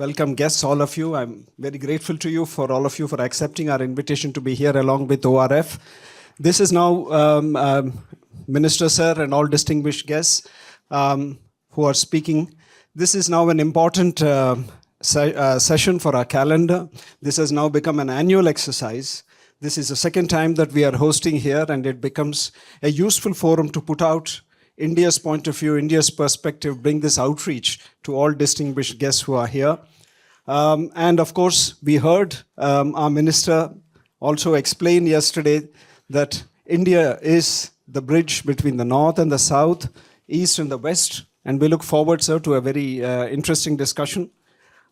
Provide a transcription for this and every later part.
welcome guests, all of you. I'm very grateful to you for all of you for accepting our invitation to be here along with ORF. This is now Minister Sir and all distinguished guests who are speaking. This is now an important session for our calendar. This has now become an annual exercise. This is the second time that we are hosting here, and it becomes a useful forum to put out India's point of view, India's perspective, bring this outreach to all distinguished guests who are here. And of course, we heard our minister also explain yesterday that India is the bridge between the north and the south, east and the west, and we look forward, sir, to a very interesting discussion.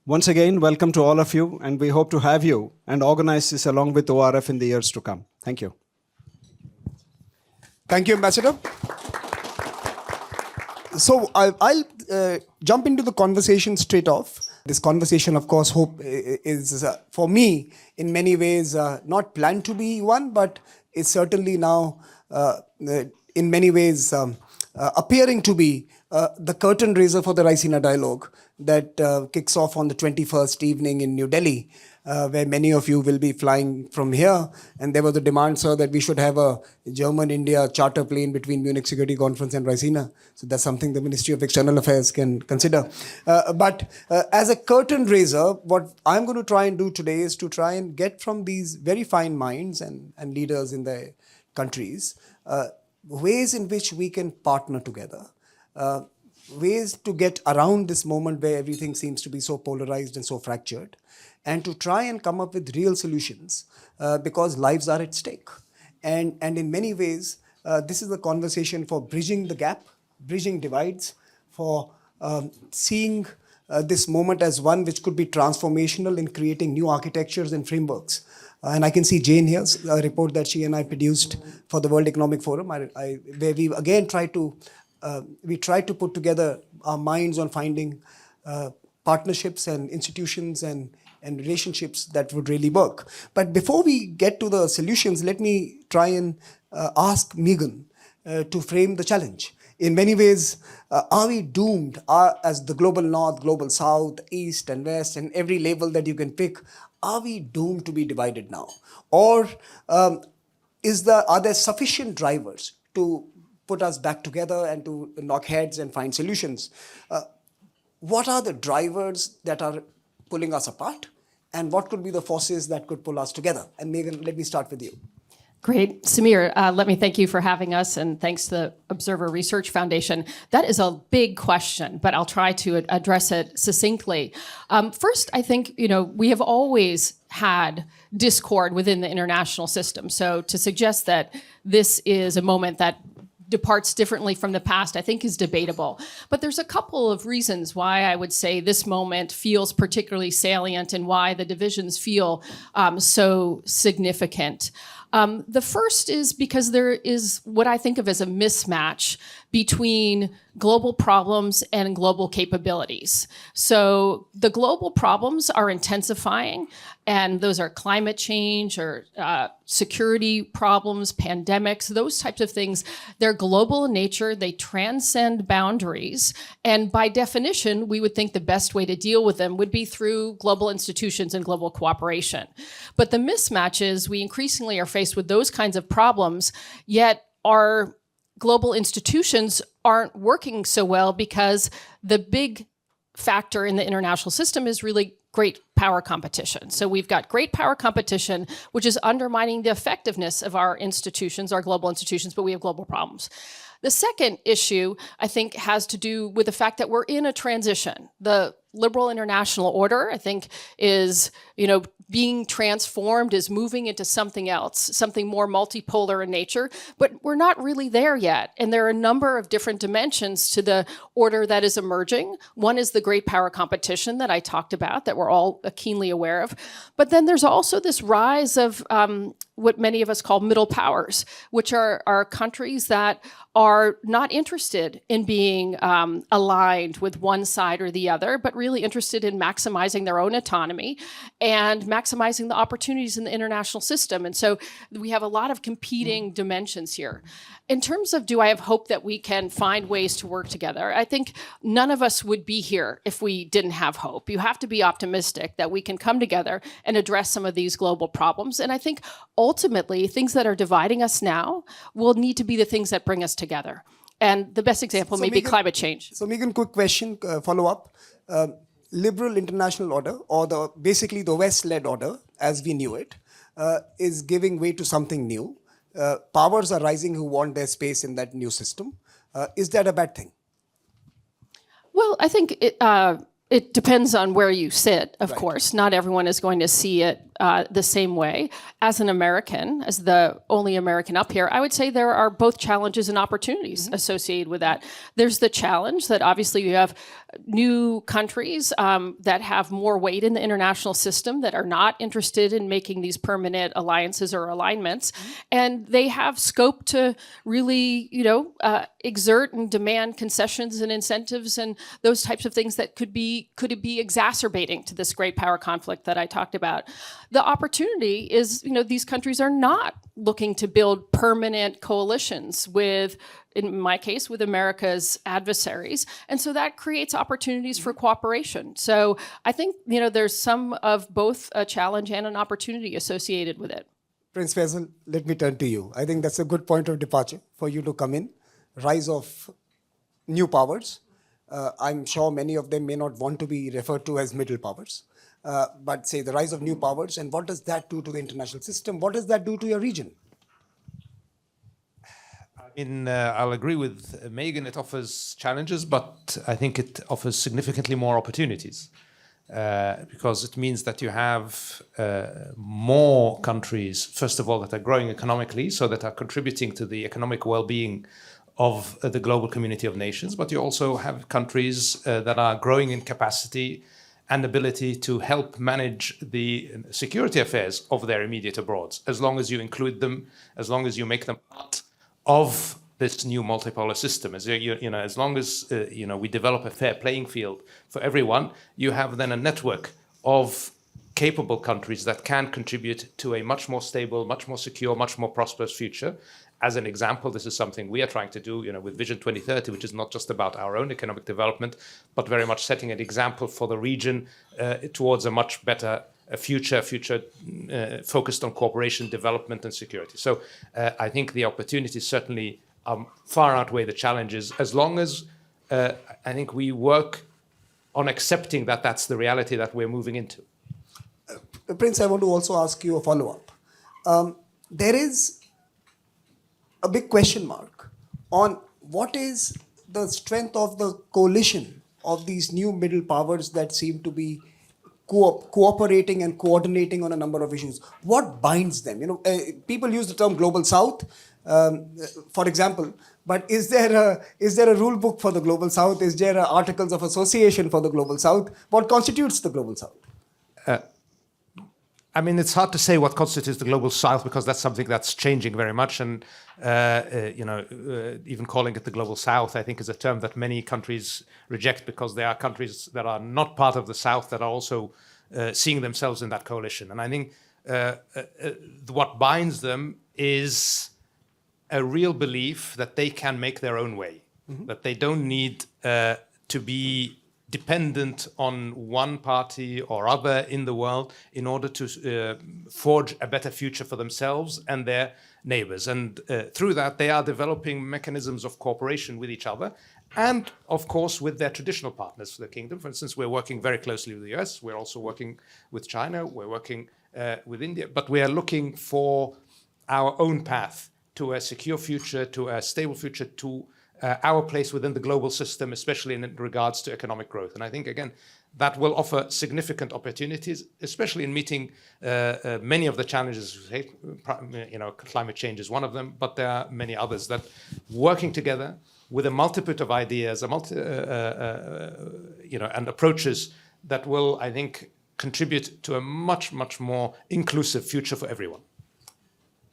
Once again, welcome to all of you, and we hope to have you and organize this along with ORF in the years to come. Thank you. Thank you, Ambassador. So I'll jump into the conversation straight off. This conversation, of course, hope is for me in many ways not planned to be one, but is certainly now in many ways appearing to be the curtain raiser for the Raisina dialogue that kicks off on the 21st evening in New Delhi, where many of you will be flying from here. And there was a demand, sir, that we should have a German-India charter plane between Munich Security Conference and Raisina. So that's something the Ministry of External Affairs can consider. But as a curtain raiser, what I'm going to try and do today is to try and get from these very fine minds and leaders in their countries, ways in which we can partner together, ways to get around this moment where everything seems to be so polarized and so fractured, and to try and come up with real solutions because lives are at stake. And in many ways, this is a conversation for bridging the gap, bridging divides, for seeing this moment as one which could be transformational in creating new architectures and frameworks. And I can see Jane here, a report that she and I produced for the World Economic Forum, where we again tried to put together our minds on finding partnerships and institutions and relationships that would really work. But before we get to the solutions, let me try and ask Meghan to frame the challenge. In many ways, are we doomed as the global north, global south, east and west, and every label that you can pick, are we doomed to be divided now? Or are there sufficient drivers to put us back together and to knock heads and find solutions? What are the drivers that are pulling us apart? And what could be the forces that could pull us together? And Meghan, let me start with you. Great. Samir, let me thank you for having us, and thanks to the Observer Research Foundation. That is a big question, but I'll try to address it succinctly. First, I think, we have always had discord within the international system. So to suggest that this is a moment that departs differently from the past, I think is debatable. But there's a couple of reasons why I would say this moment feels particularly salient and why the divisions feel so significant. The first is because there is what I think of as a mismatch between global problems and global capabilities. So the global problems are intensifying, and those are climate change or security problems, pandemics, those types of things. They're global in nature, they transcend boundaries, and by definition, we would think the best way to deal with them would be through global institutions and global cooperation. But the mismatch is we increasingly are faced with those kinds of problems, yet our global institutions aren't working so well because the big factor in the international system is really great power competition. So we've got great power competition, which is undermining the effectiveness of our institutions, our global institutions, but we have global problems. The second issue, I think, has to do with the fact that we're in a transition. The liberal international order, I think, is, being transformed, is moving into something else, something more multipolar in nature, but we're not really there yet. And there are a number of different dimensions to the order that is emerging. One is the great power competition that I talked about, that we're all keenly aware of. But then there's also this rise of what many of us call middle powers, which are countries that are not interested in being aligned with one side or the other, but really interested in maximizing their own autonomy and maximizing the opportunities in the international system. And so we have a lot of competing dimensions here. In terms of, do I have hope that we can find ways to work together? I think none of us would be here if we didn't have hope. You have to be optimistic that we can come together and address some of these global problems. And I think ultimately, things that are dividing us now will need to be the things that bring us together. And the best example may be climate change. So Meghan, quick question, follow up. Liberal international order, or basically the West-led order, as we knew it, is giving way to something new. Powers are rising who want their space in that new system. Is that a bad thing? Well, I think it depends on where you sit, of course. Not everyone is going to see it the same way. As an American, as the only American up here, I would say there are both challenges and opportunities associated with that. There's the challenge that obviously you have new countries that have more weight in the international system that are not interested in making these permanent alliances or alignments. And they have scope to really, exert and demand concessions and incentives and those types of things that could be exacerbating to this great power conflict that I talked about. The opportunity is, these countries are not looking to build permanent coalitions with, in my case, with America's adversaries. And so that creates opportunities for cooperation. So I think, there's some of both a challenge and an opportunity associated with it. Prince Faisal, let me turn to you. I think that's a good point of departure for you to come in. Rise of new powers. I'm sure many of them may not want to be referred to as middle powers. But say the rise of new powers, and what does that do to the international system? What does that do to your region? I'll agree with Meghan, it offers challenges, but I think it offers significantly more opportunities because it means that you have more countries, first of all, that are growing economically, so that are contributing to the economic well-being of the global community of nations, but you also have countries that are growing in capacity and ability to help manage the security affairs of their immediate abroad, as long as you include them, as long as you make them part of this new multipolar system. As as long as we develop a fair playing field for everyone, you have then a network of capable countries that can contribute to a much more stable, much more secure, much more prosperous future. As an example, this is something we are trying to do, with Vision 2030, which is not just about our own economic development, but very much setting an example for the region towards a much better future focused on cooperation, development, and security. So I think the opportunities certainly far outweigh the challenges, as long as I think we work on accepting that that's the reality that we're moving into. Prince, I want to also ask you a follow-up. There is a big question mark on what is the strength of the coalition of these new middle powers that seem to be cooperating and coordinating on a number of issues. What binds them? People use the term global south, for example, but is there a rule book for the global south? Is there articles of association for the global south? What constitutes the global south? It's hard to say what constitutes the global south, because that's something that's changing very much. And, even calling it the global south, I think, is a term that many countries reject, because there are countries that are not part of the south that are also seeing themselves in that coalition. And I think what binds them is a real belief that they can make their own way, that they don't need to be dependent on one party or other in the world in order to forge a better future for themselves and their neighbors. And through that, they are developing mechanisms of cooperation with each other and, of course, with their traditional partners for the kingdom. For instance, we're working very closely with the US. We're also working with China. We're working with India. But we are looking for our own path to a secure future, to a stable future, to our place within the global system, especially in regards to economic growth. And I think, again, that will offer significant opportunities, especially in meeting many of the challenges. Climate change is one of them, but there are many others that working together with a multitude of ideas, and approaches that will, I think, contribute to a much, much more inclusive future for everyone.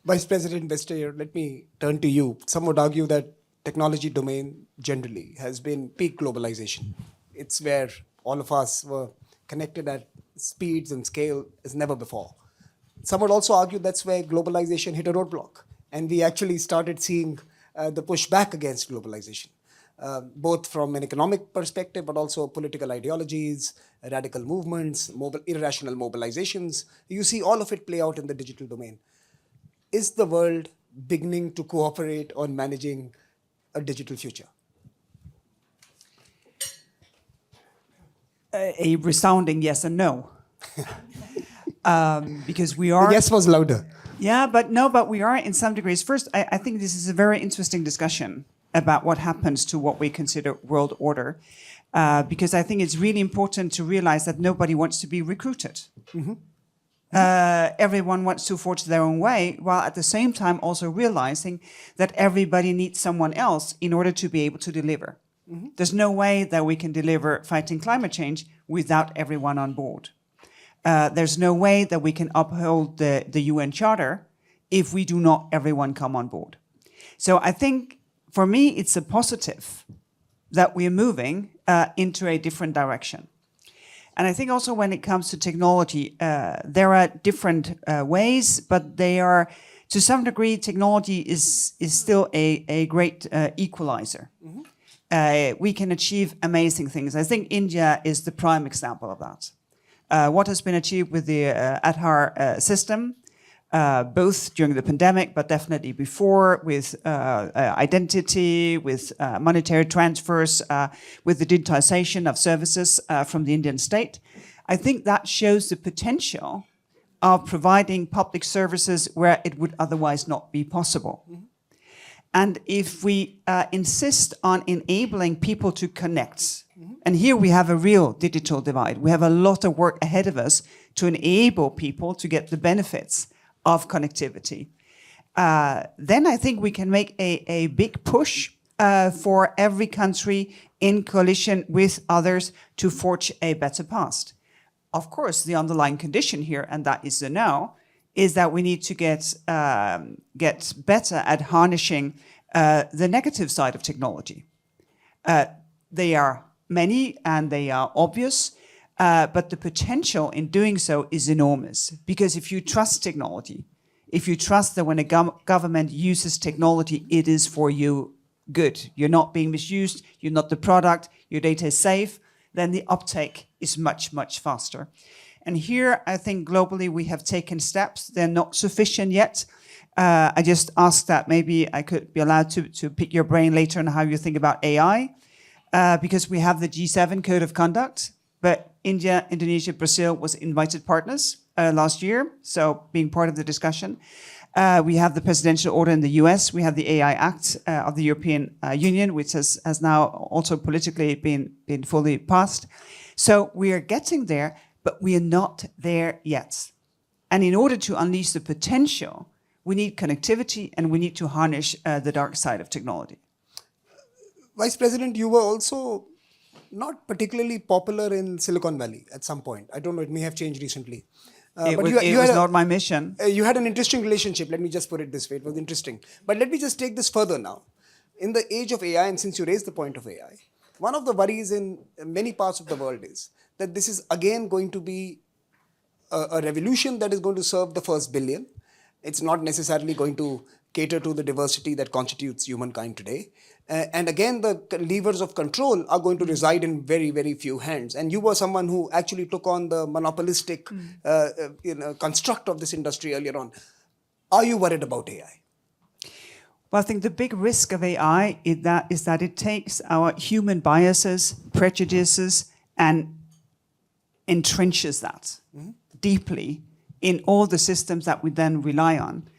Vice President Vestager, let me turn to you. Some would argue that technology domain generally has been peak globalization. It's where all of us were connected at speeds and scale as never before. Some would also argue that's where globalization hit a roadblock, and we actually started seeing the push back against globalization, both from an economic perspective, but also political ideologies, radical movements, irrational mobilizations. You see all of it play out in the digital domain. Is the world beginning to cooperate on managing a digital future? A resounding yes and no. Because we are... The yes was louder. Yeah, but we are in some degrees. First, I think this is a very interesting discussion about what happens to what we consider world order, because I think it's really important to realize that nobody wants to be recruited. Everyone wants to forge their own way, while at the same time also realizing that everybody needs someone else in order to be able to deliver. There's no way that we can deliver fighting climate change without everyone on board. There's no way that we can uphold the UN Charter if we do not everyone come on board. So I think, for me, it's a positive that we are moving into a different direction. And I think also when it comes to technology, there are different ways, but they are, to some degree, technology is still a great equalizer. We can achieve amazing things. I think India is the prime example of that. What has been achieved with the Aadhaar system, both during the pandemic, but definitely before, with identity, with monetary transfers, with the digitization of services from the Indian state. I think that shows the potential of providing public services where it would otherwise not be possible. And if we insist on enabling people to connect, and here we have a real digital divide, we have a lot of work ahead of us to enable people to get the benefits of connectivity, then I think we can make a big push for every country in coalition with others to forge a better past. Of course, the underlying condition here, and that is the now, is that we need to get better at harnessing the negative side of technology. They are many and they are obvious, but the potential in doing so is enormous. Because if you trust technology, if you trust that when a government uses technology, it is for you good, you're not being misused, you're not the product, your data is safe, then the uptake is much, much faster. And here, I think globally we have taken steps. They're not sufficient yet. I just asked that maybe I could be allowed to pick your brain later on how you think about AI, because we have the G7 Code of Conduct, but India, Indonesia, Brazil was invited partners last year, so being part of the discussion. We have the presidential order in the US. We have the AI Act of the European Union, which has now also politically been fully passed. So we are getting there, but we are not there yet. And in order to unleash the potential, we need connectivity and we need to harness the dark side of technology. Vice President, you were also not particularly popular in Silicon Valley at some point. I don't know, it may have changed recently. It was not my mission. You had an interesting relationship, let me just put it this way, it was interesting. But let me just take this further now. In the age of AI, and since you raised the point of AI, one of the worries in many parts of the world is that this is again going to be a revolution that is going to serve the first billion. It's not necessarily going to cater to the diversity that constitutes humankind today. And again, the levers of control are going to reside in very, very few hands. And you were someone who actually took on the monopolistic construct of this industry earlier on. Are you worried about AI? Well, I think the big risk of AI is that it takes our human biases, prejudices, and entrenches that deeply in all the systems that we then rely on.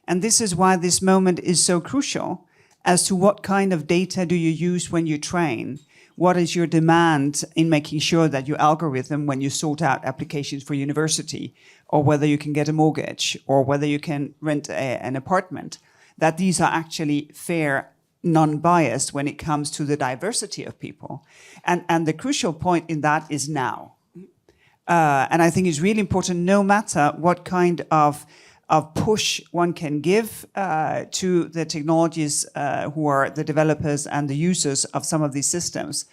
And this is why this moment is so crucial as to what kind of data do you use when you train? What is your demand in making sure that your algorithm, when you sort out applications for university, or whether you can get a mortgage, or whether you can rent an apartment, that these are actually fair, non-biased when it comes to the diversity of people. And the crucial point in that is now. And I think it's really important, no matter what kind of push one can give to the technologies who are the developers and the users of some of these systems,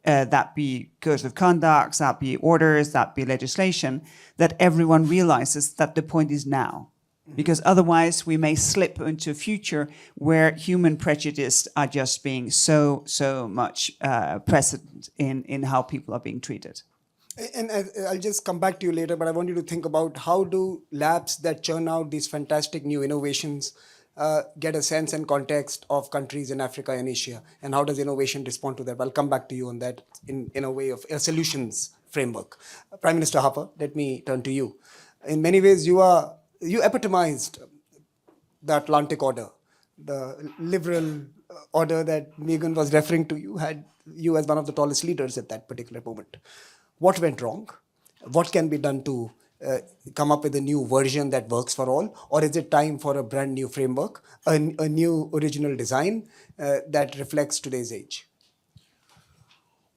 that be codes of conduct, that be orders, that be legislation, that everyone realizes that the point is now. Because otherwise we may slip into a future where human prejudice are just being so much present in how people are being treated. And I'll just come back to you later, but I want you to think about how do labs that churn out these fantastic new innovations get a sense and context of countries in Africa and Asia, and how does innovation respond to that? I'll come back to you on that in a way of a solutions framework. Prime Minister Harper, let me turn to you. In many ways, you epitomized the Atlantic order, the liberal order that Meghan was referring to. You had you as one of the tallest leaders at that particular moment. What went wrong? What can be done to come up with a new version that works for all? Or is it time for a brand new framework, a new original design that reflects today's age?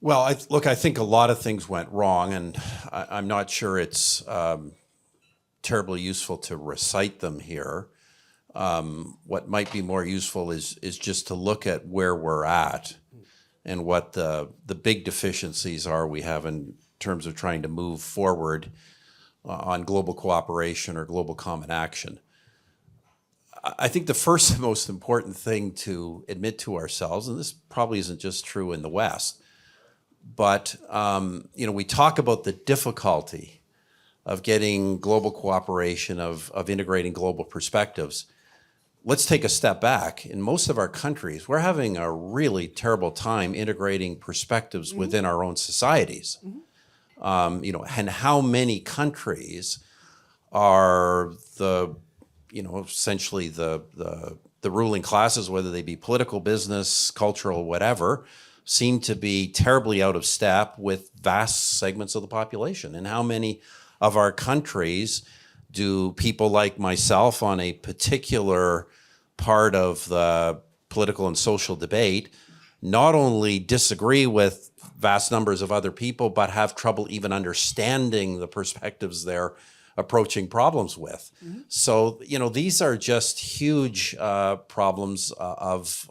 Well, I think a lot of things went wrong, and I'm not sure it's terribly useful to recite them here. What might be more useful is just to look at where we're at and what the big deficiencies are we have in terms of trying to move forward on global cooperation or global common action. I think the first and most important thing to admit to ourselves, and this probably isn't just true in the West, but we talk about the difficulty of getting global cooperation, of integrating global perspectives. Let's take a step back. In most of our countries, we're having a really terrible time integrating perspectives within our own societies. And how many countries are essentially the ruling classes, whether they be political, business, cultural, whatever, seem to be terribly out of step with vast segments of the population. And how many of our countries do people like myself on a particular part of the political and social debate not only disagree with vast numbers of other people, but have trouble even understanding the perspectives they're approaching problems with. So, these are just huge problems of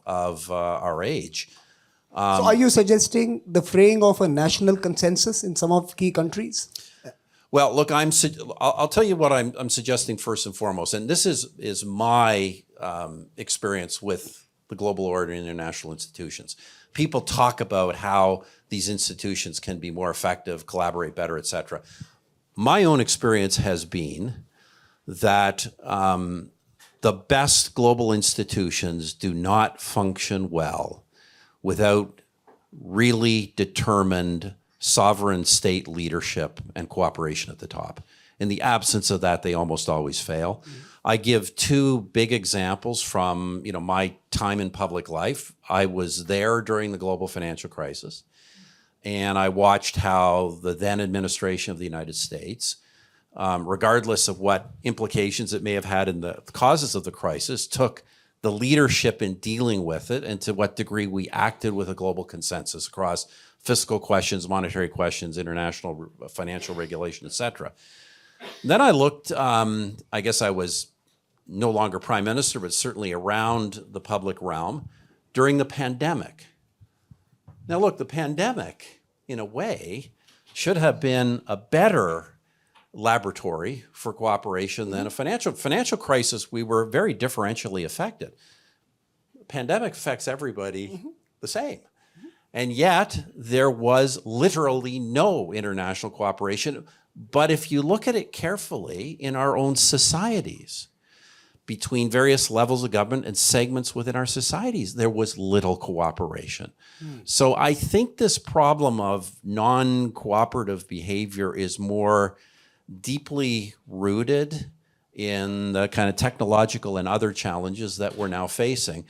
our age. So are you suggesting the fraying of a national consensus in some of key countries? Well, look, I'll tell you what I'm suggesting first and foremost, and this is my experience with the global order and international institutions. People talk about how these institutions can be more effective, collaborate better, et cetera. My own experience has been that the best global institutions do not function well without really determined sovereign state leadership and cooperation at the top. In the absence of that, they almost always fail. I give two big examples from my time in public life. I was there during the global financial crisis, and I watched how the then administration of the United States, regardless of what implications it may have had in the causes of the crisis, took the leadership in dealing with it, and to what degree we acted with a global consensus across fiscal questions, monetary questions, international financial regulation, et cetera. Then I looked, I guess I was no longer prime minister, but certainly around the public realm during the pandemic. Now look, the pandemic, in a way, should have been a better laboratory for cooperation than a financial crisis. We were very differentially affected. The pandemic affects everybody the same. And yet there was literally no international cooperation. But if you look at it carefully in our own societies, between various levels of government and segments within our societies, there was little cooperation. So I think this problem of non-cooperative behavior is more deeply rooted in the kind of technological and other challenges that we're now facing.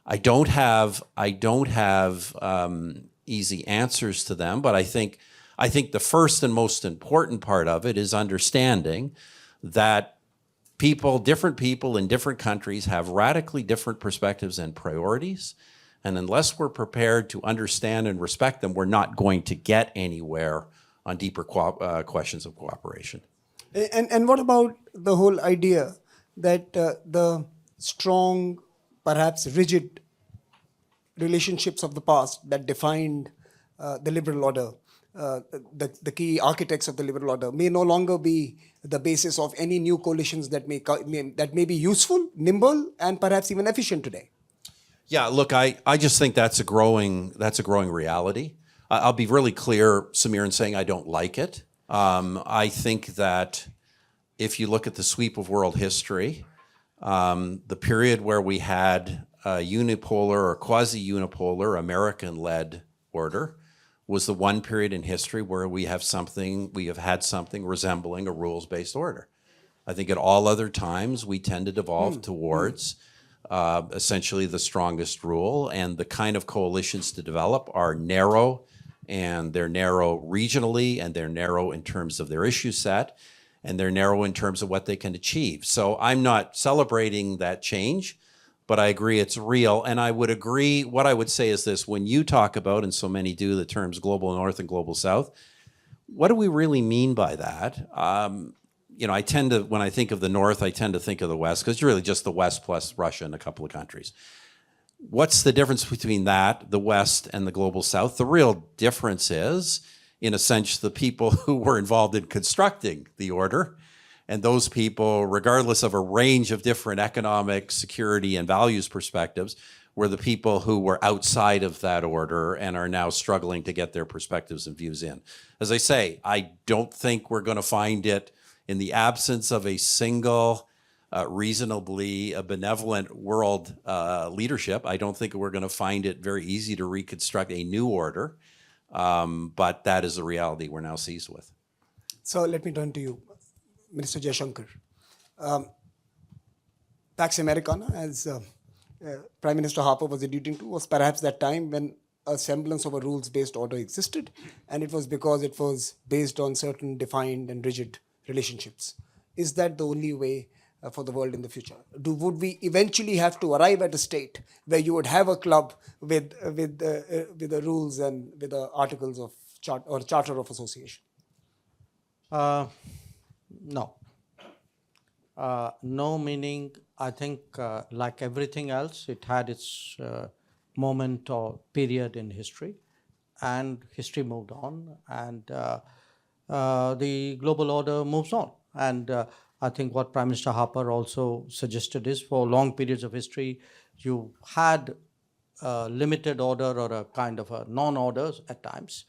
I don't have easy answers to them, but I think the first and most important part of it is understanding that different people in different countries have radically different perspectives and priorities. And unless we're prepared to understand and respect them, we're not going to get anywhere on deeper questions of cooperation. And what about the whole idea that the strong, perhaps rigid relationships of the past that defined the liberal order, the key architects of the liberal order, may no longer be the basis of any new coalitions that may be useful, nimble, and perhaps even efficient today? Yeah, look, I just think that's a growing reality. I'll be really clear, Samir, in saying I don't like it. I think that if you look at the sweep of world history, the period where we had a unipolar or quasi-unipolar American-led order was the one period in history where we have had something resembling a rules-based order. I think at all other times we tend to devolve towards essentially the strongest rule, and the kind of coalitions to develop are narrow, and they're narrow regionally, and they're narrow in terms of their issue set, and they're narrow in terms of what they can achieve. So I'm not celebrating that change, but I agree it's real. And I would agree, what I would say is this: when you talk about, and so many do, the terms global north and global south, what do we really mean by that? I tend to, when I think of the north, I tend to think of the west, because it's really just the west plus Russia and a couple of countries. What's the difference between that, the west, and the global south? The real difference is, in a sense, the people who were involved in constructing the order. And those people, regardless of a range of different economic, security, and values perspectives, were the people who were outside of that order and are now struggling to get their perspectives and views in. As I say, I don't think we're going to find it in the absence of a single, reasonably benevolent world leadership. I don't think we're going to find it very easy to reconstruct a new order, but that is a reality we're now seized with. So let me turn to you, Minister Jaishankar. Pax Americana, as Prime Minister Harper was alluding to, was perhaps that time when a semblance of a rules-based order existed, and it was because it was based on certain defined and rigid relationships. Is that the only way for the world in the future? Would we eventually have to arrive at a state where you would have a club with the rules and with the articles of charter of association? No. No meaning, I think, like everything else, it had its moment or period in history, and history moved on, and the global order moves on. And I think what Prime Minister Harper also suggested is, for long periods of history, you had a limited order or a kind of a non-orders at times.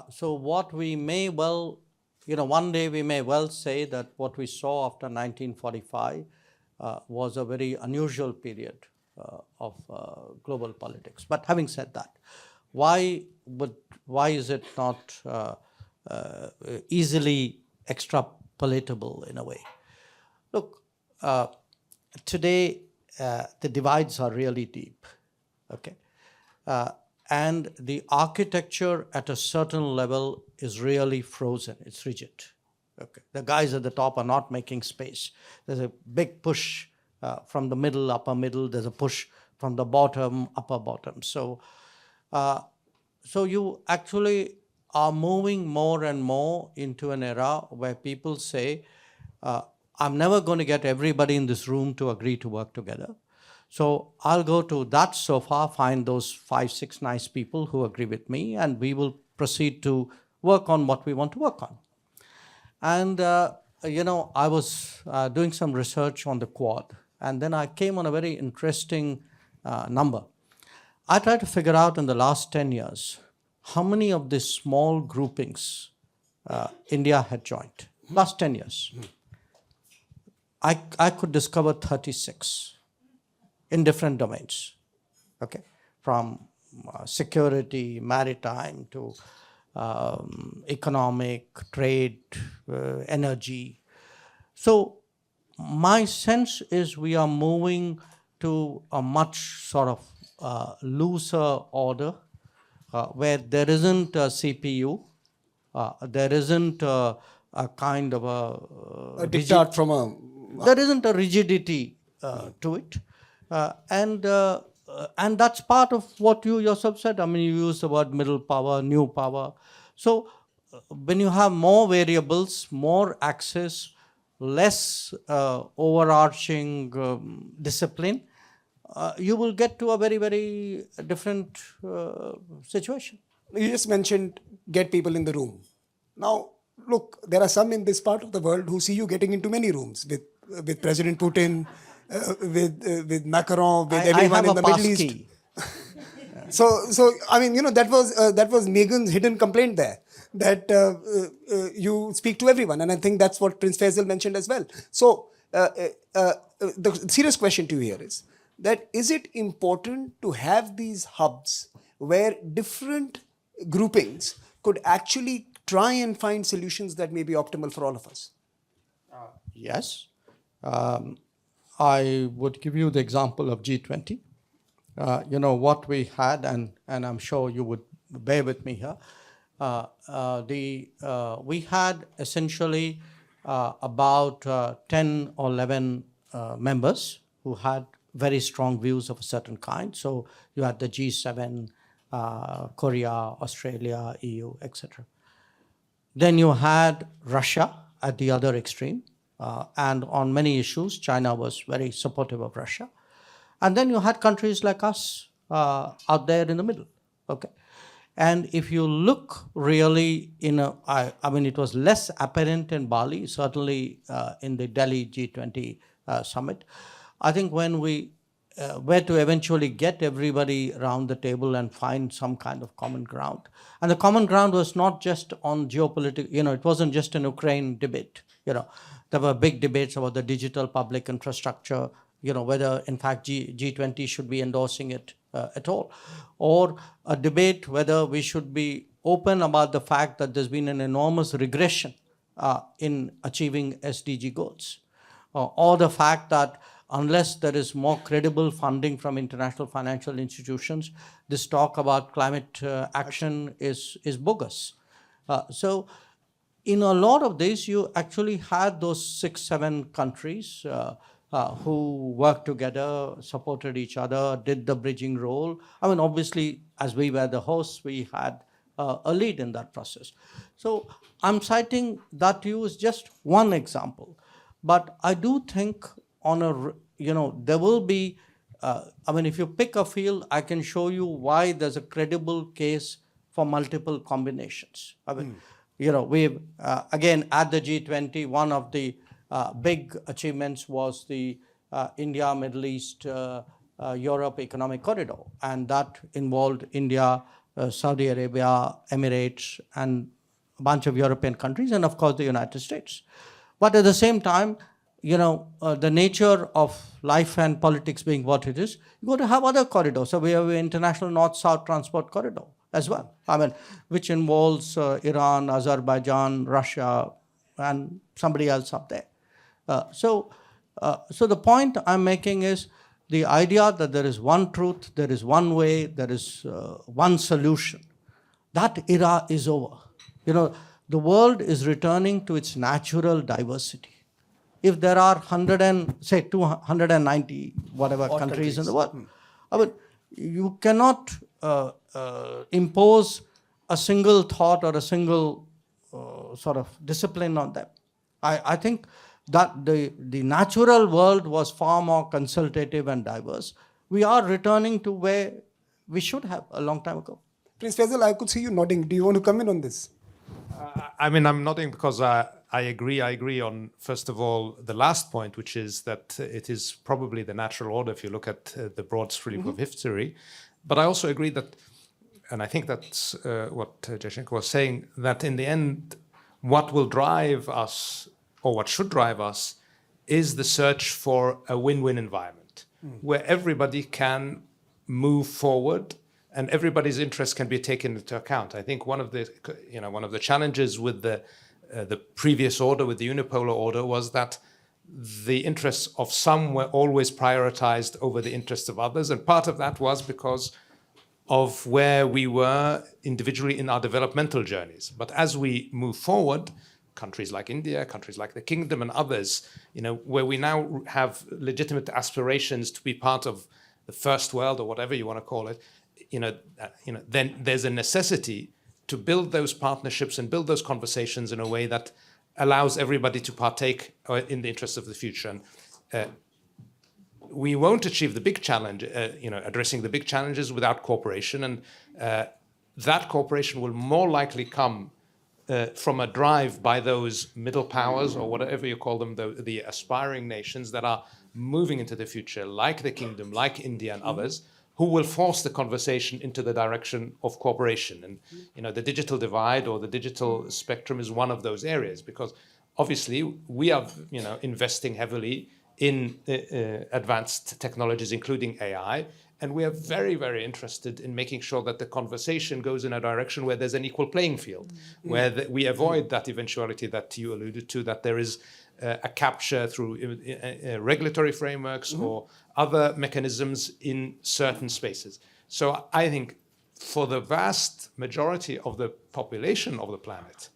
So what we may well, one day we may well say that what we saw after 1945 was a very unusual period of global politics. But having said that, why is it not easily extrapolatable in a way? Look, today the divides are really deep, okay? And the architecture at a certain level is really frozen, it's rigid. Okay. The guys at the top are not making space. There's a big push from the middle, upper middle, there's a push from the bottom, upper bottom. So you actually are moving more and more into an era where people say, I'm never going to get everybody in this room to agree to work together. So I'll go to that sofa, find those 5-6 nice people who agree with me, and we will proceed to work on what we want to work on. And, I was doing some research on the Quad, and then I came on a very interesting number. I tried to figure out in the last 10 years, how many of these small groupings India had joined. Last 10 years. I could discover 36 in different domains, okay? From security, maritime, to economic, trade, energy. So my sense is we are moving to a much sort of looser order where there isn't a CPU, there isn't a kind of a diktat from a... There isn't a rigidity to it. And that's part of what you yourself said. I mean, you used the word middle power, new power. So when you have more variables, more access, less overarching discipline, you will get to a very, very different situation. You just mentioned get people in the room. Now, look, there are some in this part of the world who see you getting into many rooms with President Putin, with Macron, with everyone in the Middle East. So I mean, that was Meghan's hidden complaint there, that you speak to everyone, and I think that's what Prince Faisal mentioned as well. So the serious question to you here is it important to have these hubs where different groupings could actually try and find solutions that may be optimal for all of us? Yes. I would give you the example of G20. What we had, and I'm sure you would bear with me here, we had essentially about 10 or 11 members who had very strong views of a certain kind. So you had the G7, Korea, Australia, EU, etc. Then you had Russia at the other extreme. And on many issues, China was very supportive of Russia. And then you had countries like us out there in the middle. Okay. And if you look really I mean, it was less apparent in Bali, certainly in the Delhi G20 summit. I think when we were to eventually get everybody around the table and find some kind of common ground. And the common ground was not just on geopolitical, it wasn't just an Ukraine debate. There were big debates about the digital public infrastructure, whether in fact G20 should be endorsing it at all, or a debate whether we should be open about the fact that there's been an enormous regression in achieving SDG goals, or the fact that unless there is more credible funding from international financial institutions, this talk about climate action is bogus. So in a lot of this, you actually had those 6-7 countries who worked together, supported each other, did the bridging role. I mean, obviously, as we were the hosts, we had a lead in that process. So I'm citing that to you as just one example. But I do think there will be, I mean, if you pick a field, I can show you why there's a credible case for multiple combinations. I mean, we've, again, at the G20, one of the big achievements was the India, Middle East, Europe Economic Corridor. And that involved India, Saudi Arabia, Emirates, and a bunch of European countries, and of course the United States. But at the same time, the nature of life and politics being what it is, you're going to have other corridors. So we have an international north-south transport corridor as well, I mean, which involves Iran, Azerbaijan, Russia, and somebody else up there. So the point I'm making is the idea that there is one truth, there is one way, there is one solution. That era is over. The world is returning to its natural diversity. If there are 290 whatever countries in the world, I mean, you cannot impose a single thought or a single sort of discipline on them. I think that the natural world was far more consultative and diverse. We are returning to where we should have a long time ago. Prince Faisal, I could see you nodding. Do you want to come in on this? I mean, I'm nodding because I agree. I agree on, first of all, the last point, which is that it is probably the natural order if you look at the broad sweep of history. But I also agree that, and I think that's what Jaishankar was saying, that in the end, what will drive us, or what should drive us, is the search for a win-win environment where everybody can move forward and everybody's interest can be taken into account. I think one of the challenges with the previous order, with the unipolar order, was that the interests of some were always prioritized over the interests of others, and part of that was because of where we were individually in our developmental journeys. But as we move forward, countries like India, countries like the Kingdom, and others, where we now have legitimate aspirations to be part of the first world, or whatever you want to call it, then there's a necessity to build those partnerships and build those conversations in a way that allows everybody to partake in the interests of the future. And we won't achieve the big challenge, addressing the big challenges without cooperation. And that cooperation will more likely come from a drive by those middle powers, or whatever you call them, the aspiring nations that are moving into the future, like the kingdom, like India and others, who will force the conversation into the direction of cooperation. And the digital divide or the digital spectrum is one of those areas, because obviously we are investing heavily in advanced technologies, including AI. And we are very, very interested in making sure that the conversation goes in a direction where there's an equal playing field, where we avoid that eventuality that you alluded to, that there is a capture through regulatory frameworks or other mechanisms in certain spaces. So I think for the vast majority of the population of the planet,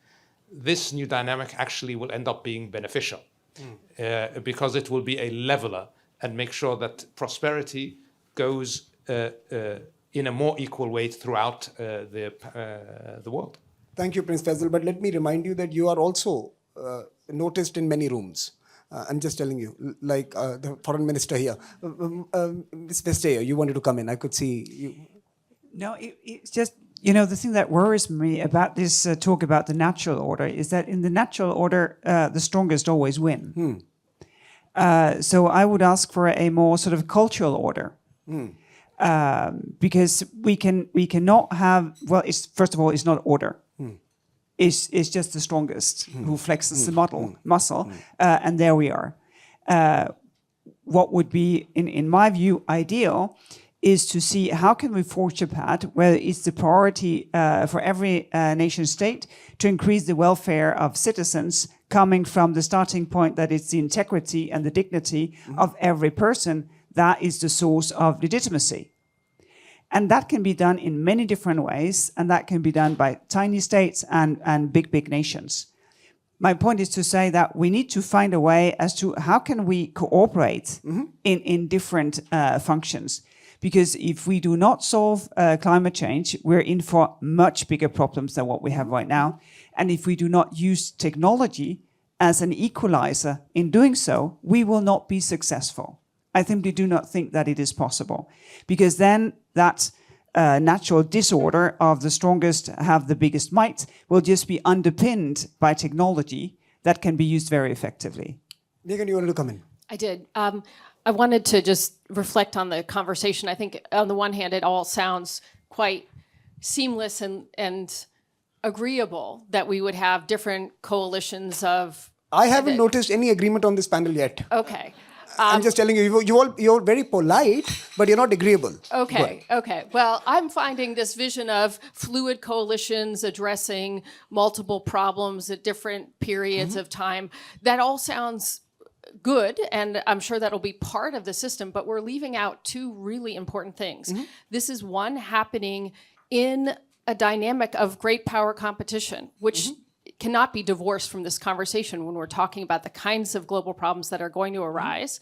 this new dynamic actually will end up being beneficial because it will be a leveler and make sure that prosperity goes in a more equal way throughout the world. Thank you, Prince Faisal. But let me remind you that you are also noticed in many rooms. I'm just telling you, like the foreign minister here. Ms. Vestager, you wanted to come in. I could see you. No, it's just, the thing that worries me about this talk about the natural order is that in the natural order, the strongest always win. So I would ask for a more sort of cultural order. Because we cannot have, well, first of all, it's not order. It's just the strongest who flexes the muscle, and there we are. What would be, in my view, ideal is to see how can we forge a path where it's the priority for every nation state to increase the welfare of citizens, coming from the starting point that it's the integrity and the dignity of every person. That is the source of legitimacy. And that can be done in many different ways, and that can be done by tiny states and big nations. My point is to say that we need to find a way as to how can we cooperate in different functions. Because if we do not solve climate change, we're in for much bigger problems than what we have right now. And if we do not use technology as an equalizer in doing so, we will not be successful. I simply do not think that it is possible, because then that natural disorder of the strongest have the biggest might will just be underpinned by technology that can be used very effectively. Meghan, you wanted to come in? I did. I wanted to just reflect on the conversation. I think on the one hand, it all sounds quite seamless and agreeable that we would have different coalitions of... I haven't noticed any agreement on this panel yet. Okay. I'm just telling you, you're very polite, but you're not agreeable. Okay. Well, I'm finding this vision of fluid coalitions addressing multiple problems at different periods of time. That all sounds good, and I'm sure that'll be part of the system, but we're leaving out two really important things. This is one happening in a dynamic of great power competition, which cannot be divorced from this conversation when we're talking about the kinds of global problems that are going to arise.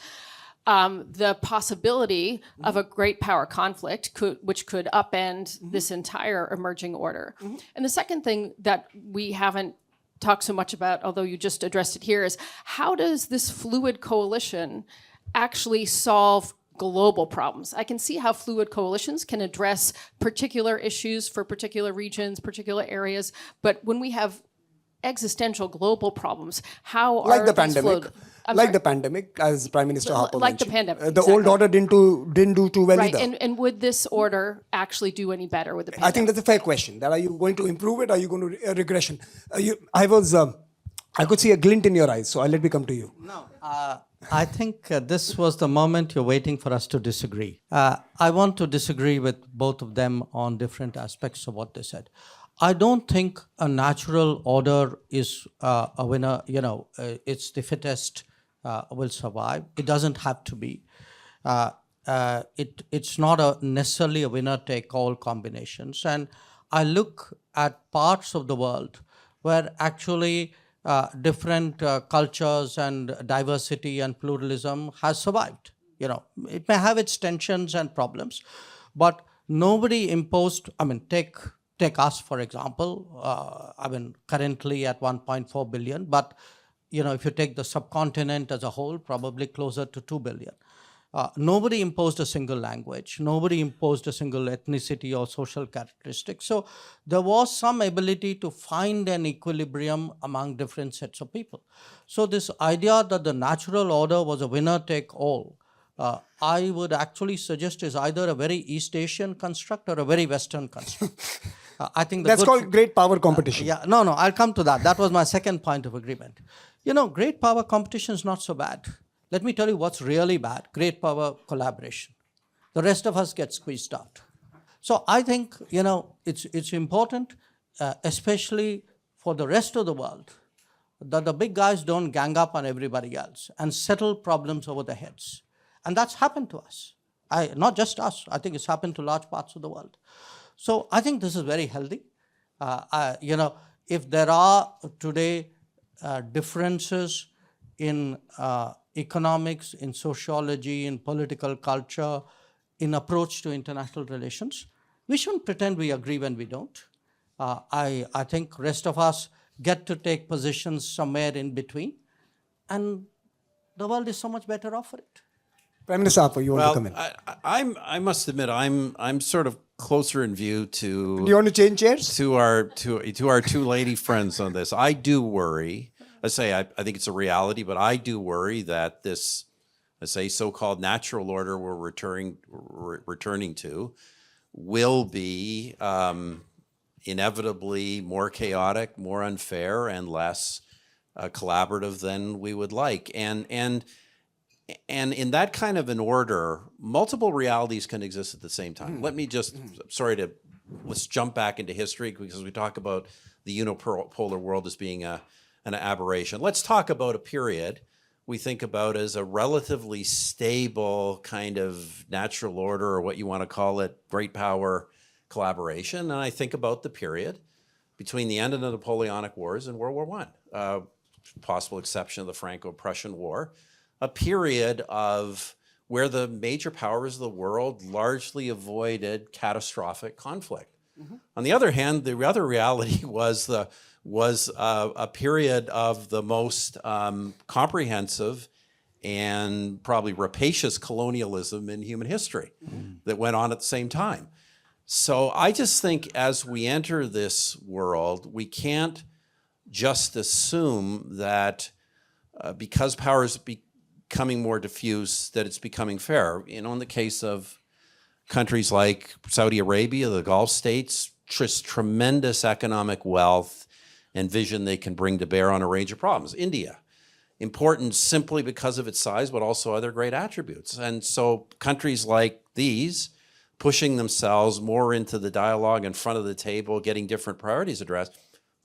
The possibility of a great power conflict, which could upend this entire emerging order. And the second thing that we haven't talked so much about, although you just addressed it here, is how does this fluid coalition actually solve global problems? I can see how fluid coalitions can address particular issues for particular regions, particular areas, but when we have existential global problems, how are like the these pandemic, the pandemic, as Prime Minister Harper like the mentioned. pandemic, the old exactly. order didn't do too well right, either. and would this order actually do any better with the pandemic? I think that's a fair question. That are you going to improve it? Are you going to regression? I could see a glint in your eyes, so I'll let me come to you. No, I think this was the moment you're waiting for us to disagree. I want to disagree with both of them on different aspects of what they said. I don't think a natural order is a winner, it's the fittest will survive. It doesn't have to be. It's not necessarily a winner-take-all combinations. And I look at parts of the world where actually different cultures and diversity and pluralism has survived. It may have its tensions and problems, but nobody imposed, take us, for example, currently at 1.4 billion, but, if you take the subcontinent as a whole, probably closer to 2 billion. Nobody imposed a single language. Nobody imposed a single ethnicity or social characteristic. So there was some ability to find an equilibrium among different sets of people. So this idea that the natural order was a winner take all, I would actually suggest is either a very East Asian construct or a very Western construct. I think That's called great power competition. no, I'll come to that. That was my second point of agreement. Great power competition is not so bad. Let me tell you what's really bad: great power collaboration. The rest of us get squeezed out. So I think, it's important, especially for the rest of the world, that the big guys don't gang up on everybody else and settle problems over their heads. And that's happened to us. Not just us. I think it's happened to large parts of the world. So I think this is very healthy. If there are today differences in economics, in sociology, in political culture, in approach to international relations, we shouldn't pretend we agree when we don't. I think rest of us get to take positions somewhere in between, and the world is so much better off for it. Prime Minister Harper, you want to come in? I must admit, I'm sort of closer in view to. Do you want to change chairs? To our two lady friends on this. I do worry. I think it's a reality, but I do worry that this, so-called natural order we're returning to will be inevitably more chaotic, more unfair, and less collaborative than we would like. And in that kind of an order, multiple realities can exist at the same time. Let me just, let's jump back into history, because we talk about the unipolar world as being an aberration. Let's talk about a period we think about as a relatively stable kind of natural order, or what you want to call it, great power collaboration. And I think about the period between the end of the Napoleonic Wars and World War I, possible exception of the Franco-Prussian War, a period of where the major powers of the world largely avoided catastrophic conflict. On the other hand, the other reality was a period of the most comprehensive and probably rapacious colonialism in human history that went on at the same time. So I just think as we enter this world, we can't just assume that because power is becoming more diffuse, that it's becoming fair. In the case of countries like Saudi Arabia, the Gulf states, tremendous economic wealth and vision they can bring to bear on a range of problems. India, important simply because of its size, but also other great attributes. And so countries like these, pushing themselves more into the dialogue in front of the table, getting different priorities addressed.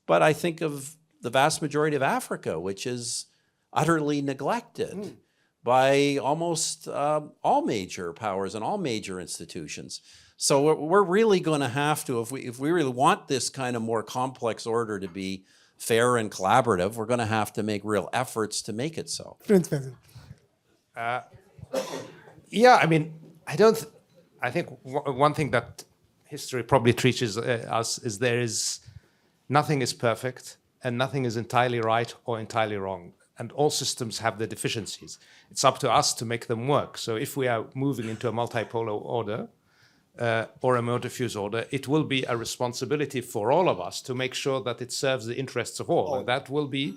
But I think of the vast majority of Africa, which is utterly neglected by almost all major powers and all major institutions. So we're really going to have to, if we really want this kind of more complex order to be fair and collaborative, we're going to have to make real efforts to make it so. Prince Faisal. I think one thing that history probably teaches us is nothing is perfect and nothing is entirely right or entirely wrong. And all systems have their deficiencies. It's up to us to make them work. So if we are moving into a multipolar order or a more diffuse order, it will be a responsibility for all of us to make sure that it serves the interests of all. And that will be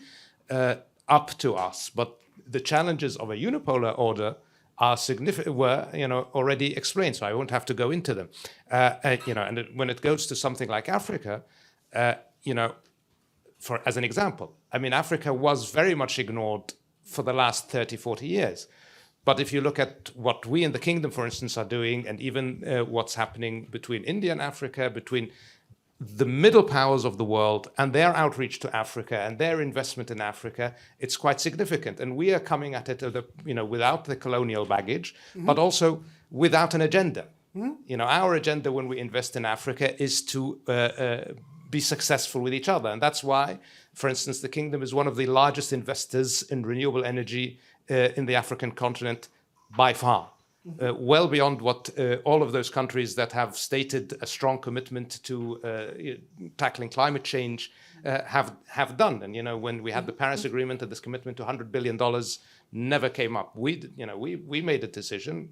up to us. But the challenges of a unipolar order are significant, were already explained, so I won't have to go into them. And when it goes to something like Africa, as an example, Africa was very much ignored for the last 30, 40 years. But if you look at what we in the kingdom, for instance, are doing, and even what's happening between India and Africa, between the middle powers of the world and their outreach to Africa and their investment in Africa, it's quite significant. And we are coming at it without the colonial baggage, but also without an agenda. Our agenda when we invest in Africa is to be successful with each other. And that's why, for instance, the kingdom is one of the largest investors in renewable energy in the African continent by far. well beyond what all of those countries that have stated a strong commitment to tackling climate change have done. And when we had the Paris Agreement and this commitment to $100 billion never came up. We made a decision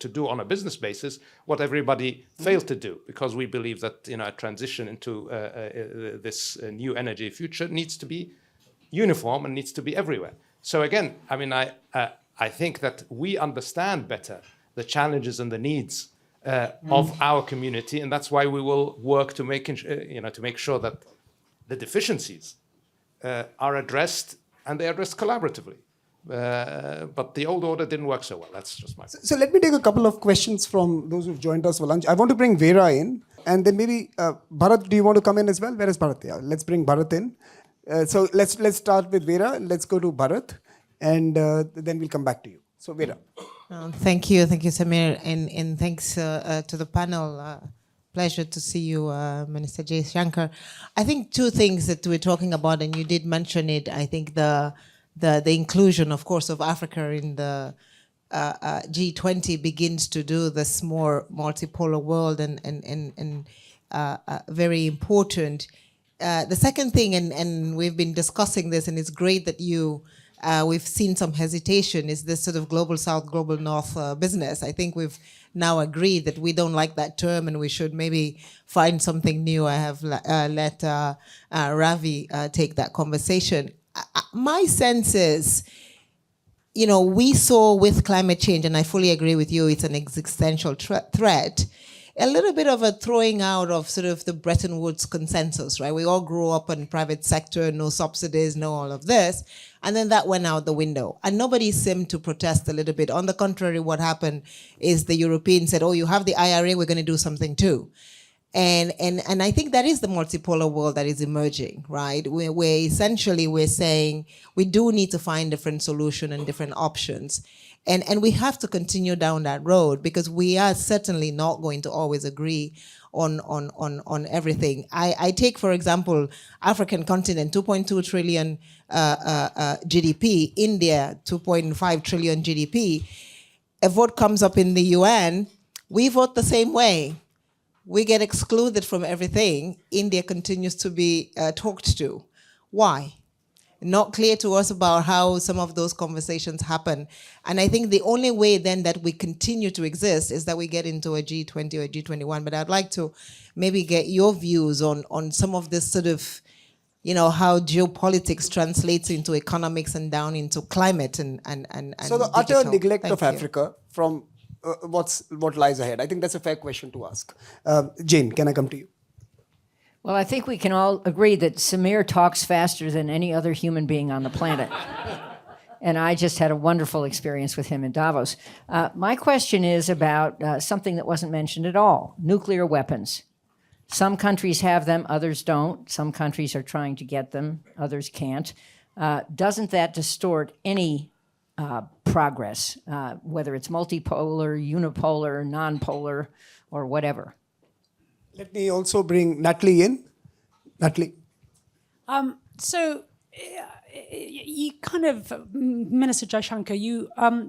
to do on a business basis what everybody failed to do, because we believe that a transition into this new energy future needs to be uniform and needs to be everywhere. So again, I think that we understand better the challenges and the needs of our community, and that's why we will work to make sure that the deficiencies are addressed, and they are addressed collaboratively. But the old order didn't work so well. That's just my point. So let me take a couple of questions from those who've joined us for lunch. I want to bring Vera in, and then maybe Bharat, do you want to come in as well? Where is Bharat? Yeah, let's bring Bharat in. So let's start with Vera. Let's go to Bharat, and then we'll come back to you. So Vera. Thank you, Samir, and thanks to the panel. Pleasure to see you, Minister Jaishankar. I think two things that we're talking about, and you did mention it. I think the inclusion, of course, of Africa in the G20 begins to do this more multipolar world, and very important. The second thing, and we've been discussing this, and it's great that we've seen some hesitation, is this sort of global south, global north business. I think we've now agreed that we don't like that term, and we should maybe find something new. I have let Ravi take that conversation. My sense is, we saw with climate change, and I fully agree with you, it's an existential threat, a little bit of a throwing out of sort of the Bretton Woods consensus, right? We all grew up in private sector, no subsidies, no all of this. And then that went out the window. And nobody seemed to protest a little bit. On the contrary, what happened is the Europeans said, oh, you have the IRA, we're going to do something too. And I think that is the multipolar world that is emerging, right? We're saying we do need to find different solutions and different options. And we have to continue down that road, because we are certainly not going to always agree on everything. I take, for example, African continent, 2.2 trillion GDP, India, 2.5 trillion GDP. A vote comes up in the UN, we vote the same way. We get excluded from everything. India continues to be talked to. Why? Not clear to us about how some of those conversations happen. And I think the only way then that we continue to exist is that we get into a G20 or a G21. But I'd like to maybe get your views on some of this sort of, how geopolitics translates into economics and down into climate and So the digital. utter neglect Thank of you. Africa from what lies ahead. I think that's a fair question to ask. Jane, can I come to you? Well, I think we can all agree that Samir talks faster than any other human being on the planet. And I just had a wonderful experience with him in Davos. My question is about something that wasn't mentioned at all, nuclear weapons. Some countries have them, others don't. Some countries are trying to get them, others can't. Doesn't that distort any progress, whether it's multipolar, unipolar, non-polar, or whatever? Let me also bring Natalie in. Natalie. So you kind of, Minister Jaishankar, you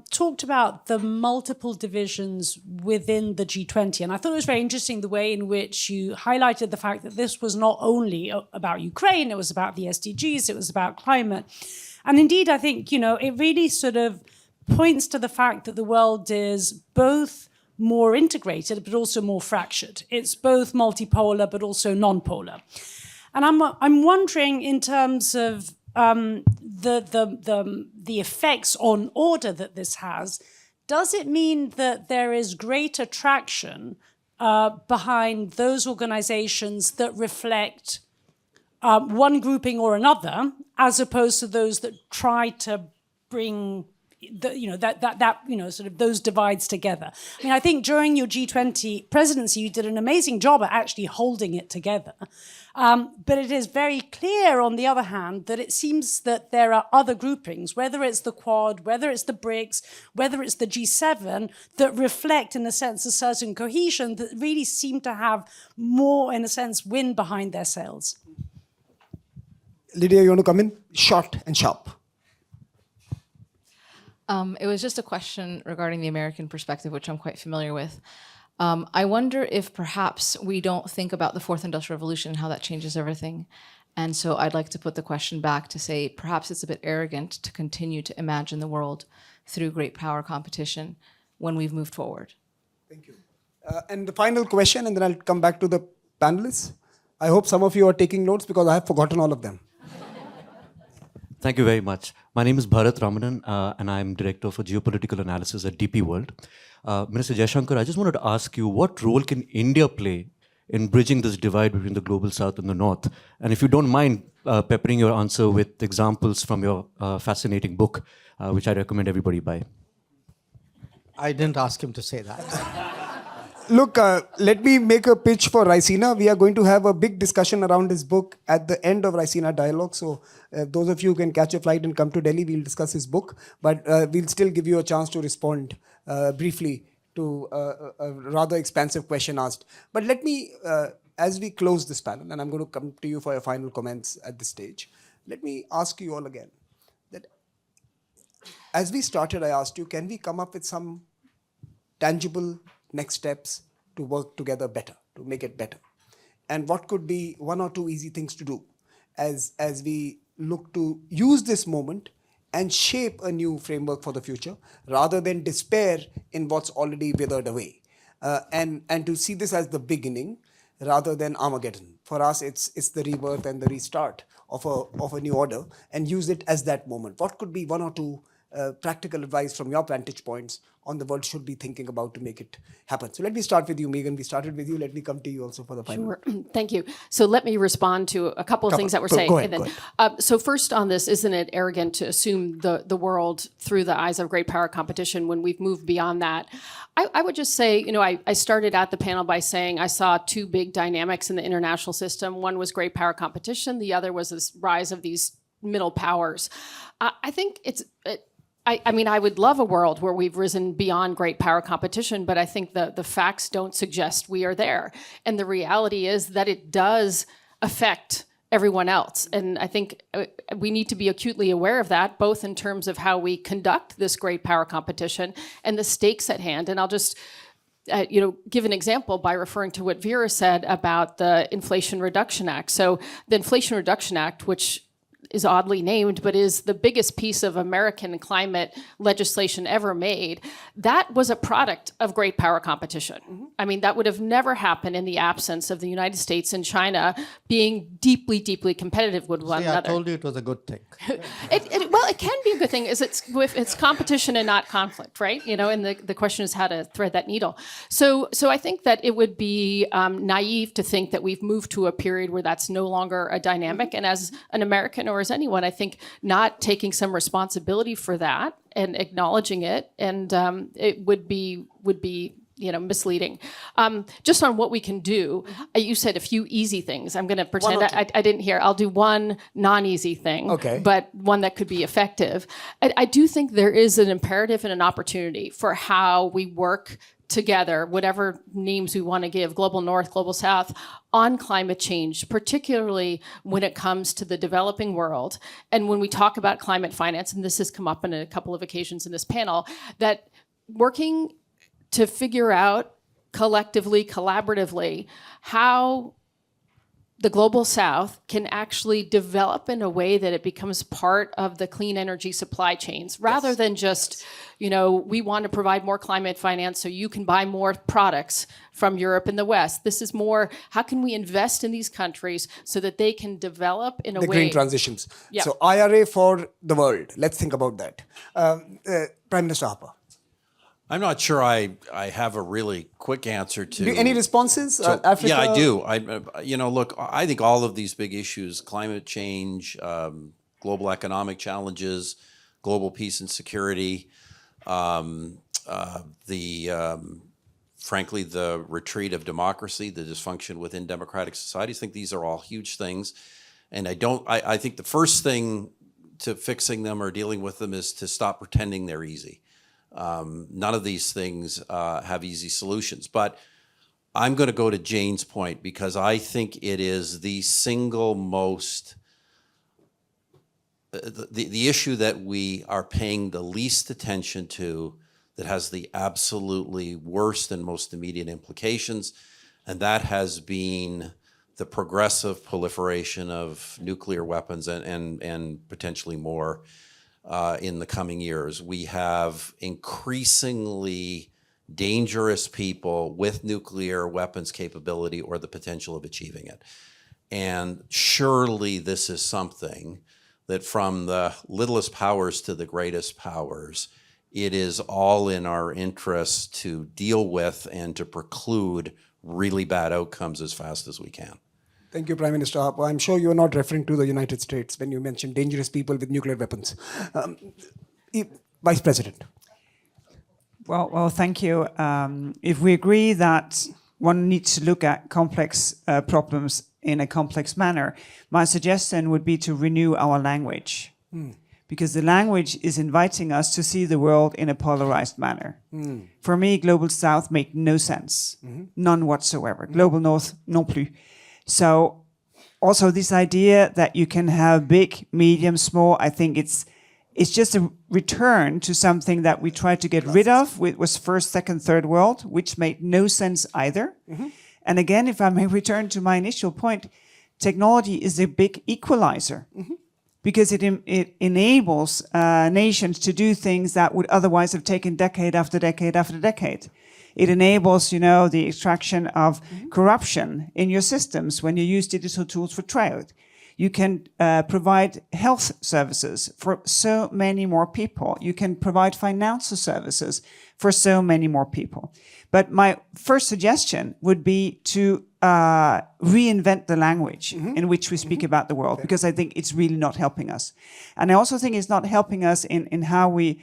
talked about the multiple divisions within the G20. And I thought it was very interesting the way in which you highlighted the fact that this was not only about Ukraine, it was about the SDGs, it was about climate. And indeed, I think, it really sort of points to the fact that the world is both more integrated, but also more fractured. It's both multipolar, but also non-polar. And I'm wondering, in terms of the effects on order that this has, does it mean that there is greater traction behind those organizations that reflect one grouping or another, as opposed to those that try to bring sort of those divides together? I mean, I think during your G20 presidency, you did an amazing job at actually holding it together. But it is very clear, on the other hand, that it seems that there are other groupings, whether it's the Quad, whether it's the BRICS, whether it's the G7, that reflect, in a sense, a certain cohesion that really seem to have more, in a sense, wind behind their sails. Lydia, you want to come in? Short and sharp. It was just a question regarding the American perspective, which I'm quite familiar with. I wonder if perhaps we don't think about the fourth industrial revolution and how that changes everything. And so I'd like to put the question back to say perhaps it's a bit arrogant to continue to imagine the world through great power competition when we've moved forward. Thank you. And the final question, and then I'll come back to the panelists. I hope some of you are taking notes because I have forgotten all of them. Thank you very much. My name is Bharat Ramanan, and I'm Director for Geopolitical Analysis at DP World. Minister Jaishankar, I just wanted to ask you, what role can India play in bridging this divide between the global south and the north? And if you don't mind peppering your answer with examples from your fascinating book, which I recommend everybody buy. I didn't ask him to say that. Look, let me make a pitch for Raisina. We are going to have a big discussion around his book at the end of Raisina Dialogue. So those of you who can catch a flight and come to Delhi, we'll discuss his book. But we'll still give you a chance to respond briefly to a rather expansive question asked. But let me, as we close this panel, and I'm going to come to you for your final comments at this stage, let me ask you all again, that as we started, I asked you, can we come up with some tangible next steps to work together better, to make it better? And what could be one or two easy things to do as we look to use this moment and shape a new framework for the future, rather than despair in what's already withered away, and to see this as the beginning rather than Armageddon. For us, it's the rebirth and the restart of a new order, and use it as that moment. What could be one or two practical advice from your vantage points on the world should be thinking about to make it happen? So let me start with you, Meghan. We started with you. Let me come to you also for the final. Sure. Thank you. So let me respond to a couple of things that were saying. Go ahead. So first on this, isn't it arrogant to assume the world through the eyes of great power competition when we've moved beyond that? I would just say, I started out the panel by saying I saw two big dynamics in the international system. One was great power competition. The other was this rise of these middle powers. I think I would love a world where we've risen beyond great power competition, but I think the facts don't suggest we are there. And the reality is that it does affect everyone else. And I think we need to be acutely aware of that, both in terms of how we conduct this great power competition and the stakes at hand. And I'll just give an example by referring to what Vera said about the Inflation Reduction Act. So the Inflation Reduction Act, which is oddly named, but is the biggest piece of American climate legislation ever made, that was a product of great power competition. Mm-hmm. I mean, that would have never happened in the absence of the United States and China being deeply, deeply competitive with one another. I told you it was a good thing. Well, it can be a good thing. It's competition and not conflict, right? And the question is how to thread that needle. So I think that it would be naive to think that we've moved to a period where that's no longer a dynamic. And as an American or as anyone, I think not taking some responsibility for that and acknowledging it, and it would be misleading. Just on what we can do, you said a few easy things. I'm going to pretend I didn't hear. I'll do one non-easy thing, but one that could be effective. I do think there is an imperative and an opportunity for how we work together, whatever names we want to give, global north, global south, on climate change, particularly when it comes to the developing world. And when we talk about climate finance, and this has come up on a couple of occasions in this panel, that working to figure out collectively, collaboratively, how the global south can actually develop in a way that it becomes part of the clean energy supply chains, rather than just, we want to provide more climate finance so you can buy more products from Europe and the West. This is more, how can we invest in these countries so that they can develop in a way. The green transitions. Yeah. So IRA for the world. Let's think about that. Prime Minister Harper. I'm not sure I have a really quick answer to... Any responses? Africa? Yeah, I do. Look, I think all of these big issues, climate change, global economic challenges, global peace and security, frankly, the retreat of democracy, the dysfunction within democratic societies, I think these are all huge things. And I think the first thing to fixing them or dealing with them is to stop pretending they're easy. None of these things have easy solutions. But I'm going to go to Jane's point, because I think it is the single most the issue that we are paying the least attention to, that has the absolutely worst and most immediate implications, and that has been the progressive proliferation of nuclear weapons and potentially more in the coming years. We have increasingly dangerous people with nuclear weapons capability or the potential of achieving it. And surely this is something that, from the littlest powers to the greatest powers, it is all in our interest to deal with and to preclude really bad outcomes as fast as we can. Thank you, Prime Minister Harper. I'm sure you're not referring to the United States when you mention dangerous people with nuclear weapons. Vice President. Well, thank you. If we agree that one needs to look at complex problems in a complex manner, my suggestion would be to renew our language. Because the language is inviting us to see the world in a polarized manner. For me, Global South make no sense, none whatsoever. Global North, non plus. So also this idea that you can have big, medium, small, I think it's just a return to something that we tried to get rid of, which was first, second, third world, which made no sense either. And again, if I may return to my initial point, technology is a big equalizer. Because it enables nations to do things that would otherwise have taken decade after decade after decade. It enables, the extraction of corruption in your systems when you use digital tools for trade. You can provide health services for so many more people. You can provide financial services for so many more people. But my first suggestion would be to reinvent the language in which we speak about the world, because I think it's really not helping us. And I also think it's not helping us in how we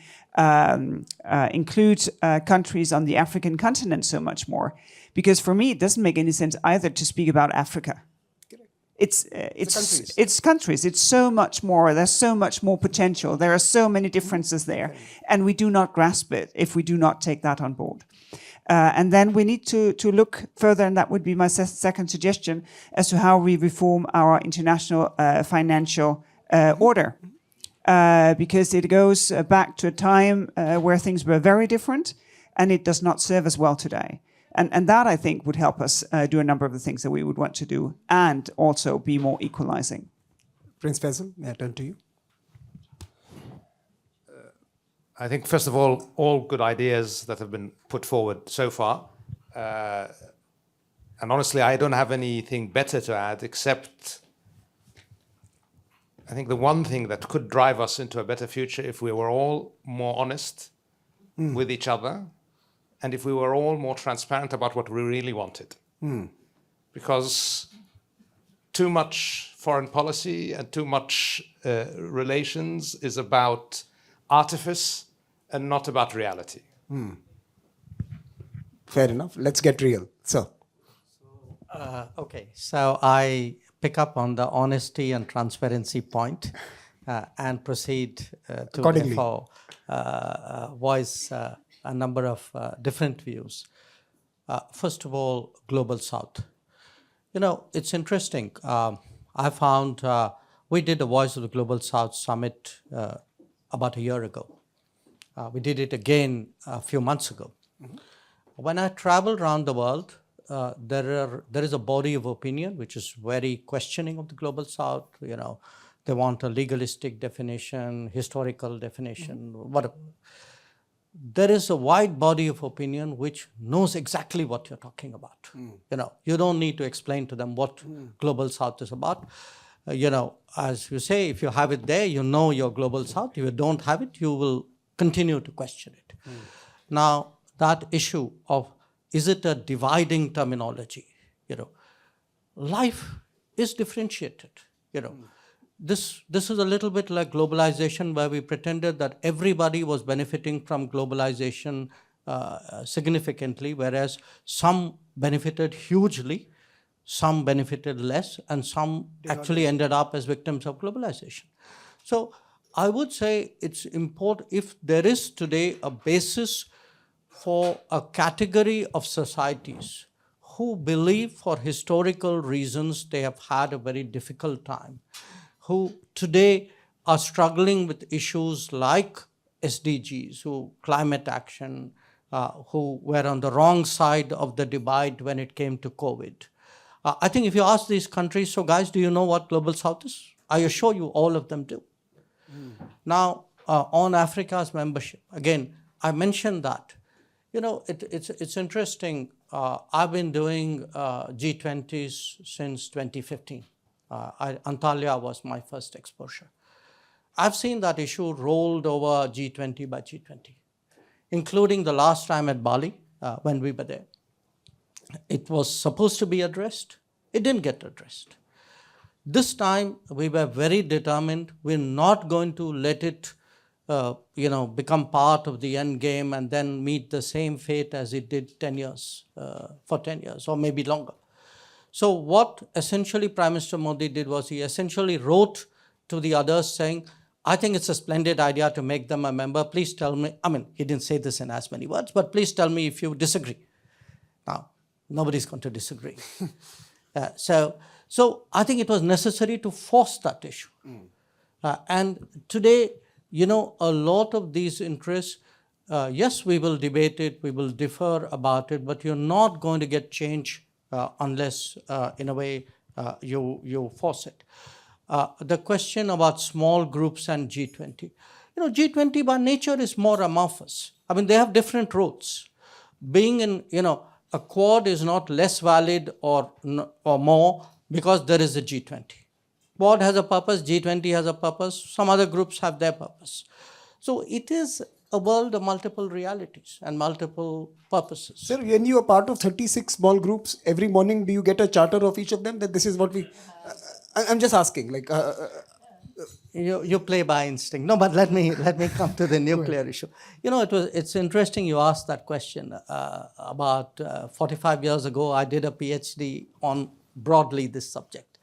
include countries on the African continent so much more. Because for me, it doesn't make any sense either to speak about Africa. It's countries. It's so much more. There's so much more potential. There are so many differences there. And we do not grasp it if we do not take that on board. And then we need to look further, and that would be my second suggestion, as to how we reform our international financial order. Because it goes back to a time where things were very different, and it does not serve us well today. And that, I think, would help us do a number of the things that we would want to do, and also be more equalizing. Prince Faisal, may I turn to you? I think, first of all good ideas that have been put forward so far. And honestly, I don't have anything better to add, except I think the one thing that could drive us into a better future, if we were all more honest with each other, and if we were all more transparent about what we really wanted. Because too much foreign policy and too much relations is about artifice and not about reality. Fair enough. Let's get real. So. Okay, so I pick up on the honesty and transparency point and proceed to therefore voice a number of different views. First of all, Global South. It's interesting. I found we did the Voice of the Global South Summit about a year ago. We did it again a few months ago. When I travel around the world, there is a body of opinion which is very questioning of the Global South. They want a legalistic definition, historical definition, whatever. There is a wide body of opinion which knows exactly what you're talking about. You don't need to explain to them what Global South is about. As you say, if you have it there, you know your Global South. If you don't have it, you will continue to question it. Now, that issue of, is it a dividing terminology? Life is differentiated. This is a little bit like globalization, where we pretended that everybody was benefiting from globalization significantly, whereas some benefited hugely, some benefited less, and some actually ended up as victims of globalization. So I would say it's important, if there is today a basis for a category of societies who believe for historical reasons they have had a very difficult time, who today are struggling with issues like SDGs, who climate action, who were on the wrong side of the divide when it came to COVID. I think if you ask these countries, so guys, do you know what Global South is? I assure you all of them do. Now, on Africa's membership, again, I mentioned that. You know, it's interesting. I've been doing G20s since 2015. Antalya was my first exposure. I've seen that issue rolled over G20 by G20, including the last time at Bali when we were there. It was supposed to be addressed. It didn't get addressed. This time, we were very determined. We're not going to let it become part of the end game and then meet the same fate as it did 10 years, for 10 years, or maybe longer. So what essentially Prime Minister Modi did was he essentially wrote to the others saying, I think it's a splendid idea to make them a member. Please tell me, I mean, he didn't say this in as many words, but please tell me if you disagree. Now, nobody's going to disagree. So I think it was necessary to force that issue. And today, you know, a lot of these interests, yes, we will debate it, we will differ about it, but you're not going to get change unless, in a way, you force it. The question about small groups and G20. You know, G20 by nature is more amorphous. I mean, they have different roles. Being in, you know, a Quad is not less valid or more because there is a G20. Quad has a purpose, G20 has a purpose, some other groups have their purpose. So it is a world of multiple realities and multiple purposes. Sir, when you are part of 36 small groups, every morning do you get a charter of each of them that this is what we... I'm just asking, like... You play by instinct. No, but let me come to the nuclear issue. You know, it's interesting you asked that question. About 45 years ago, I did a PhD on broadly this subject.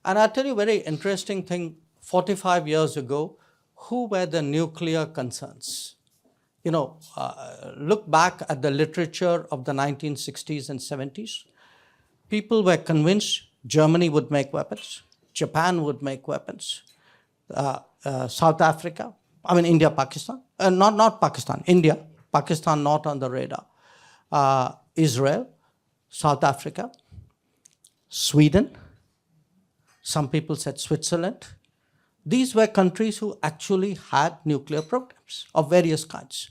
And I'll tell you a very interesting thing. 45 years ago, who were the nuclear concerns? You know, look back at the literature of the 1960s and 70s. People were convinced Germany would make weapons, Japan would make weapons, South Africa, I mean India, Pakistan, not Pakistan, India, Pakistan not on the radar, Israel, South Africa, Sweden, some people said Switzerland. These were countries who actually had nuclear programs of various kinds.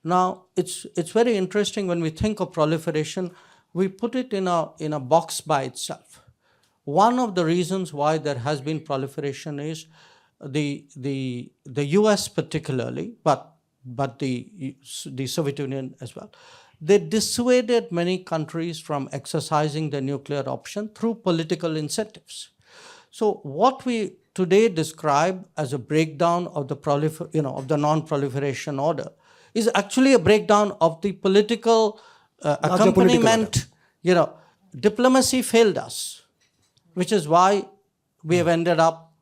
Now, it's very interesting when we think of proliferation, we put it in a box by itself. One of the reasons why there has been proliferation is the US particularly, but the Soviet Union as well. They dissuaded many countries from exercising the nuclear option through political incentives. So what we today describe as a breakdown of the non-proliferation order is actually a breakdown of the political accompaniment. You know, diplomacy failed us, which is why we have ended up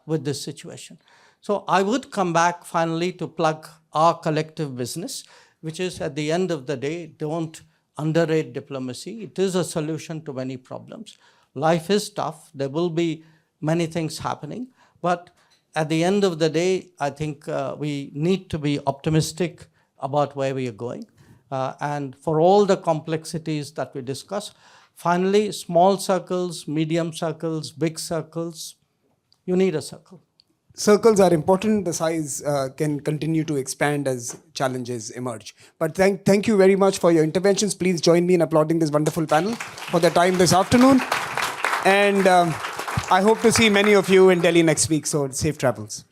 with this situation. So I would come back finally to plug our collective business, which is at the end of the day, don't underrate diplomacy. It is a solution to many problems. Life is tough. There will be many things happening. But at the end of the day, I think we need to be optimistic about where we are going. And for all the complexities that we discuss, finally, small circles, medium circles, big circles, you need a circle. Circles are important. The size can continue to expand as challenges emerge. But thank you very much for your interventions. Please join me in applauding this wonderful panel for their time this afternoon. And I hope to see many of you in Delhi next week. So safe travels.